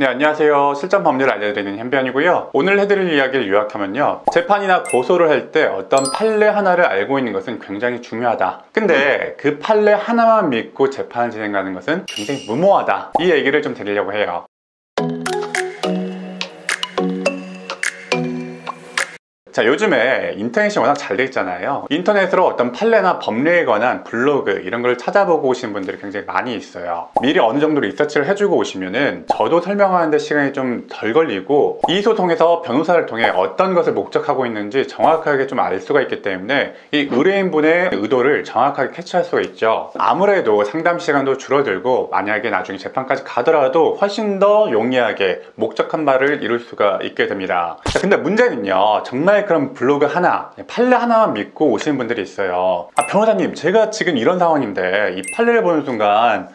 네, 안녕하세요. 실전 법리를 알려드리는 현변이고요. 오늘 해드릴 이야기를 요약하면요, 재판이나 고소를 할 때 어떤 판례 하나를 알고 있는 것은 굉장히 중요하다. 근데 그 판례 하나만 믿고 재판을 진행하는 것은 굉장히 무모하다. 이 얘기를 좀 드리려고 해요. 자, 요즘에 인터넷이 워낙 잘 돼 있잖아요. 인터넷으로 어떤 판례나 법리에 관한 블로그 이런 걸 찾아보고 오시는 분들이 굉장히 많이 있어요. 미리 어느 정도 리서치를 해주고 오시면은 저도 설명하는데 시간이 좀 덜 걸리고, 이 소송에서 변호사를 통해 어떤 것을 목적하고 있는지 정확하게 좀 알 수가 있기 때문에 이 의뢰인분의 의도를 정확하게 캐치할 수가 있죠. 아무래도 상담 시간도 줄어들고, 만약에 나중에 재판까지 가더라도 훨씬 더 용이하게 목적한 바를 이룰 수가 있게 됩니다. 자, 근데 문제는요, 정말 그럼 블로그 하나, 판례 하나만 믿고 오시는 분들이 있어요. 변호사님, 제가 지금 이런 상황인데 이 판례를 보는 순간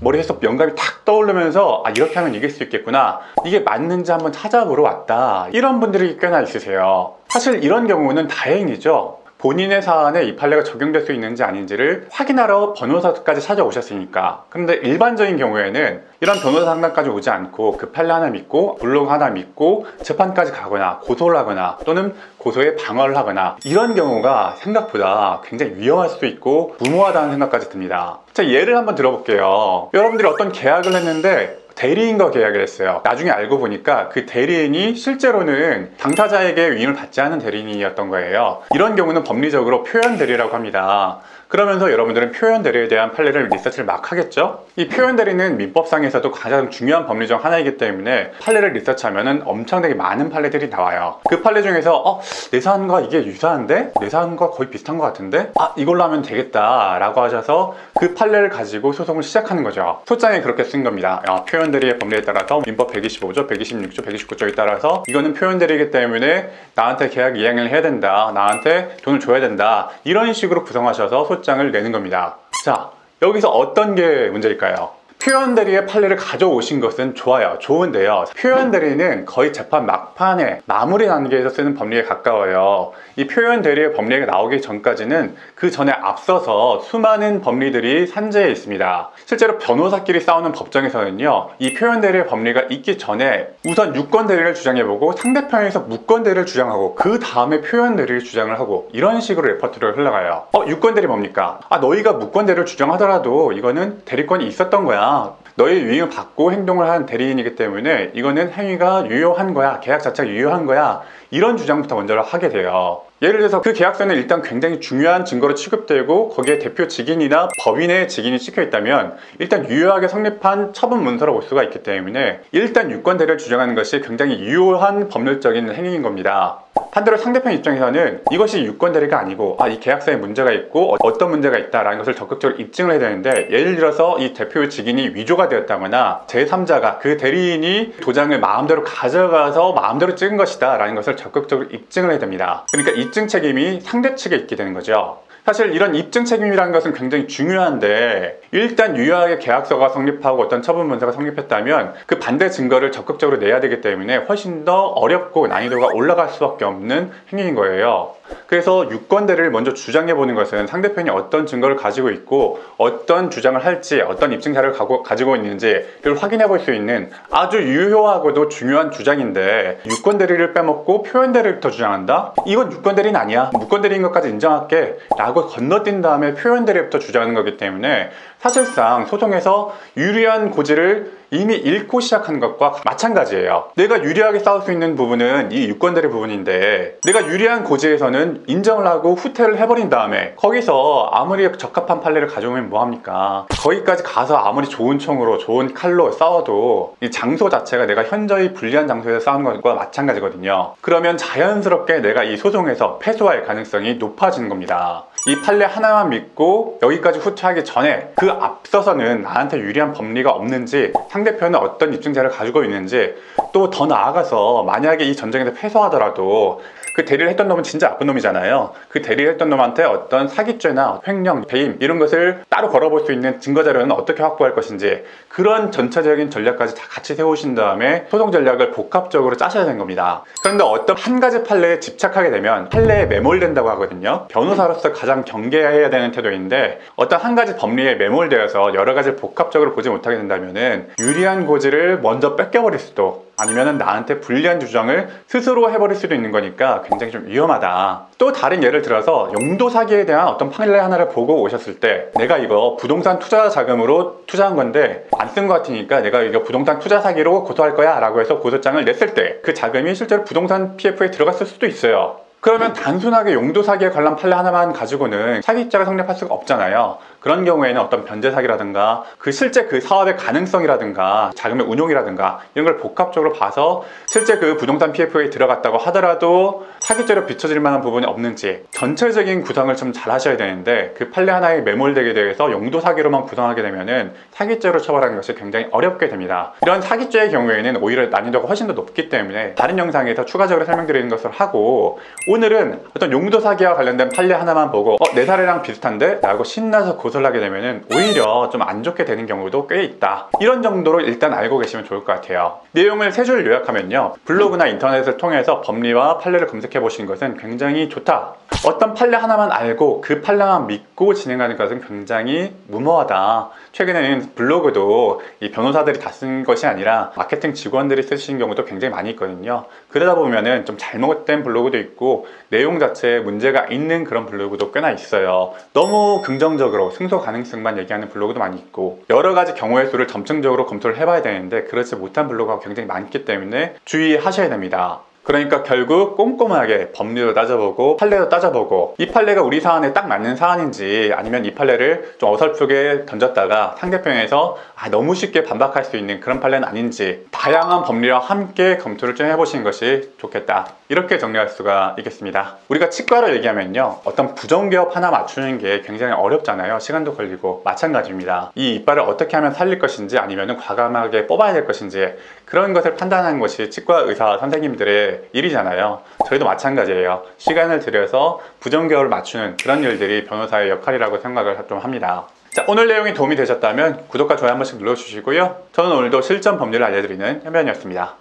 머리에서 영감이 탁 떠오르면서 이렇게 하면 이길 수 있겠구나, 이게 맞는지 한번 찾아보러 왔다, 이런 분들이 꽤나 있으세요. 사실 이런 경우는 다행이죠. 본인의 사안에 이 판례가 적용될 수 있는지 아닌지를 확인하러 변호사까지 찾아오셨으니까. 그런데 일반적인 경우에는 이런 변호사 상담까지 오지 않고 그 판례 하나 믿고 블로그 하나 믿고 재판까지 가거나 고소를 하거나 또는 고소에 방어를 하거나, 이런 경우가 생각보다 굉장히 위험할 수도 있고 무모하다는 생각까지 듭니다. 자, 예를 한번 들어볼게요. 여러분들이 어떤 계약을 했는데 대리인과 계약을 했어요. 나중에 알고 보니까 그 대리인이 실제로는 당사자에게 위임을 받지 않은 대리인이었던 거예요. 이런 경우는 법리적으로 표현 대리라고 합니다. 그러면서 여러분들은 표현 대리에 대한 판례를 리서치를 막 하겠죠? 이 표현 대리는 민법상에서도 가장 중요한 법리 중 하나이기 때문에 판례를 리서치하면 엄청나게 많은 판례들이 나와요. 그 판례 중에서 내 사안과 이게 유사한데? 내 사안과 거의 비슷한 것 같은데? 이걸로 하면 되겠다 라고 하셔서 그 판례를 가지고 소송을 시작하는 거죠. 소장에 그렇게 쓴 겁니다. 표현 대리의 법리에 따라서 민법 125조, 126조, 129조에 따라서 이거는 표현 대리이기 때문에 나한테 계약 이행을 해야 된다, 나한테 돈을 줘야 된다, 이런 식으로 구성하셔서 소장을 내는 겁니다. 자, 여기서 어떤 게 문제일까요? 표현 대리의 판례를 가져오신 것은 좋아요, 좋은데요, 표현 대리는 거의 재판 막판에 마무리 단계에서 쓰는 법리에 가까워요. 이 표현 대리의 법리가 나오기 전까지는 그 전에 앞서서 수많은 법리들이 산재해 있습니다. 실제로 변호사끼리 싸우는 법정에서는요, 이 표현 대리의 법리가 있기 전에 우선 유권 대리를 주장해보고 상대편에서 무권 대리를 주장하고 그 다음에 표현 대리를 주장을 하고, 이런 식으로 레퍼토리가 흘러가요. 유권 대리 뭡니까? 너희가 무권 대리를 주장하더라도 이거는 대리권이 있었던 거야, 너의 위임을 받고 행동을 한 대리인이기 때문에 이거는 행위가 유효한 거야, 계약 자체가 유효한 거야, 이런 주장부터 먼저 하게 돼요. 예를 들어서 그 계약서는 일단 굉장히 중요한 증거로 취급되고 거기에 대표 직인이나 법인의 직인이 찍혀 있다면 일단 유효하게 성립한 처분 문서로 볼 수가 있기 때문에 일단 유권 대리를 주장하는 것이 굉장히 유효한 법률적인 행위인 겁니다. 반대로 상대편 입장에서는 이것이 유권 대리가 아니고 이 계약서에 문제가 있고 어떤 문제가 있다라는 것을 적극적으로 입증을 해야 되는데, 예를 들어서 이 대표 직인이 위조가 되었다거나 제3자가 그 대리인이 도장을 마음대로 가져가서 마음대로 찍은 것이다 라는 것을 적극적으로 입증을 해야 됩니다. 그러니까 입증 책임이 상대 측에 있게 되는 거죠. 사실 이런 입증 책임이라는 것은 굉장히 중요한데, 일단 유효하게 계약서가 성립하고 어떤 처분 문서가 성립했다면 그 반대 증거를 적극적으로 내야 되기 때문에 훨씬 더 어렵고 난이도가 올라갈 수밖에 없는 행위인 거예요. 그래서 유권 대리를 먼저 주장해 보는 것은 상대편이 어떤 증거를 가지고 있고 어떤 주장을 할지, 어떤 입증 자료를 가지고 있는지를 확인해 볼 수 있는 아주 유효하고도 중요한 주장인데, 유권 대리를 빼먹고 표현 대리부터 주장한다? 이건 유권 대리는 아니야, 무권 대리인 것까지 인정할게 라고 건너뛴 다음에 표현 대리부터 주장하는 거기 때문에 사실상 소송에서 유리한 고지를 이미 잃고 시작한 것과 마찬가지예요. 내가 유리하게 싸울 수 있는 부분은 이 유권 대리 부분인데, 내가 유리한 고지에서는 인정을 하고 후퇴를 해버린 다음에 거기서 아무리 적합한 판례를 가져오면 뭐합니까? 거기까지 가서 아무리 좋은 총으로 좋은 칼로 싸워도 이 장소 자체가 내가 현저히 불리한 장소에서 싸우는 것과 마찬가지거든요. 그러면 자연스럽게 내가 이 소송에서 패소할 가능성이 높아지는 겁니다. 이 판례 하나만 믿고 여기까지 후퇴하기 전에 그 앞서서는 나한테 유리한 법리가 없는지, 상대편은 어떤 입증자를 가지고 있는지, 또 더 나아가서 만약에 이 전쟁에서 패소하더라도 그 대리를 했던 놈은 진짜 나쁜 놈이잖아요. 그 대리를 했던 놈한테 어떤 사기죄나 횡령, 배임 이런 것을 따로 걸어볼 수 있는 증거 자료는 어떻게 확보할 것인지, 그런 전체적인 전략까지 다 같이 세우신 다음에 소송 전략을 복합적으로 짜셔야 되는 겁니다. 그런데 어떤 한 가지 판례에 집착하게 되면 판례에 매몰된다고 하거든요. 변호사로서 가장 경계해야 되는 태도인데, 어떤 한 가지 법리에 매몰되어서 여러 가지를 복합적으로 보지 못하게 된다면은 유리한 고지를 먼저 뺏겨버릴 수도, 아니면은 나한테 불리한 주장을 스스로 해버릴 수도 있는 거니까 굉장히 좀 위험하다. 또 다른 예를 들어서 용도 사기에 대한 어떤 판례 하나를 보고 오셨을 때, 내가 이거 부동산 투자 자금으로 투자한 건데 안 쓴 것 같으니까 내가 이거 부동산 투자 사기로 고소할 거야 라고 해서 고소장을 냈을 때 그 자금이 실제로 부동산 PF에 들어갔을 수도 있어요. 그러면 단순하게 용도 사기에 관한 판례 하나만 가지고는 사기죄가 성립할 수가 없잖아요. 그런 경우에는 어떤 변제 사기라든가 그 실제 그 사업의 가능성이라든가 자금의 운용이라든가 이런 걸 복합적으로 봐서 실제 그 부동산 PF에 들어갔다고 하더라도 사기죄로 비춰질 만한 부분이 없는지 전체적인 구성을 좀 잘 하셔야 되는데, 그 판례 하나에 매몰되게 돼서 용도 사기로만 구성하게 되면은 사기죄로 처벌하는 것이 굉장히 어렵게 됩니다. 이런 사기죄의 경우에는 오히려 난이도가 훨씬 더 높기 때문에 다른 영상에서 추가적으로 설명드리는 것을 하고, 오늘은 어떤 용도 사기와 관련된 판례 하나만 보고 내 사례랑 비슷한데? 라고 신나서 고소를 하게 되면은 오히려 좀 안 좋게 되는 경우도 꽤 있다. 이런 정도로 일단 알고 계시면 좋을 것 같아요. 내용을 세 줄 요약하면요, 블로그나 인터넷을 통해서 법리와 판례를 검색해 보시는 것은 굉장히 좋다. 어떤 판례 하나만 알고 그 판례만 믿고 진행하는 것은 굉장히 무모하다. 최근에는 블로그도 이 변호사들이 다 쓴 것이 아니라 마케팅 직원들이 쓰시는 경우도 굉장히 많이 있거든요. 그러다 보면은 좀 잘못된 블로그도 있고 내용 자체에 문제가 있는 그런 블로그도 꽤나 있어요. 너무 긍정적으로 승소 가능성만 얘기하는 블로그도 많이 있고, 여러 가지 경우의 수를 점층적으로 검토를 해봐야 되는데 그렇지 못한 블로그가 굉장히 많기 때문에 주의하셔야 됩니다. 그러니까 결국 꼼꼼하게 법리도 따져보고 판례도 따져보고, 이 판례가 우리 사안에 딱 맞는 사안인지, 아니면 이 판례를 좀 어설프게 던졌다가 상대편에서 너무 쉽게 반박할 수 있는 그런 판례는 아닌지 다양한 법리와 함께 검토를 좀 해보시는 것이 좋겠다. 이렇게 정리할 수가 있겠습니다. 우리가 치과를 얘기하면요, 어떤 부정기업 하나 맞추는 게 굉장히 어렵잖아요. 시간도 걸리고. 마찬가지입니다. 이 이빨을 어떻게 하면 살릴 것인지, 아니면 과감하게 뽑아야 될 것인지, 그런 것을 판단하는 것이 치과 의사 선생님들의 일이잖아요. 저희도 마찬가지예요. 시간을 들여서 부정기업을 맞추는 그런 일들이 변호사의 역할이라고 생각을 좀 합니다. 자, 오늘 내용이 도움이 되셨다면 구독과 좋아요 한 번씩 눌러주시고요. 저는 오늘도 실전 법리를 알려드리는 현변이었습니다.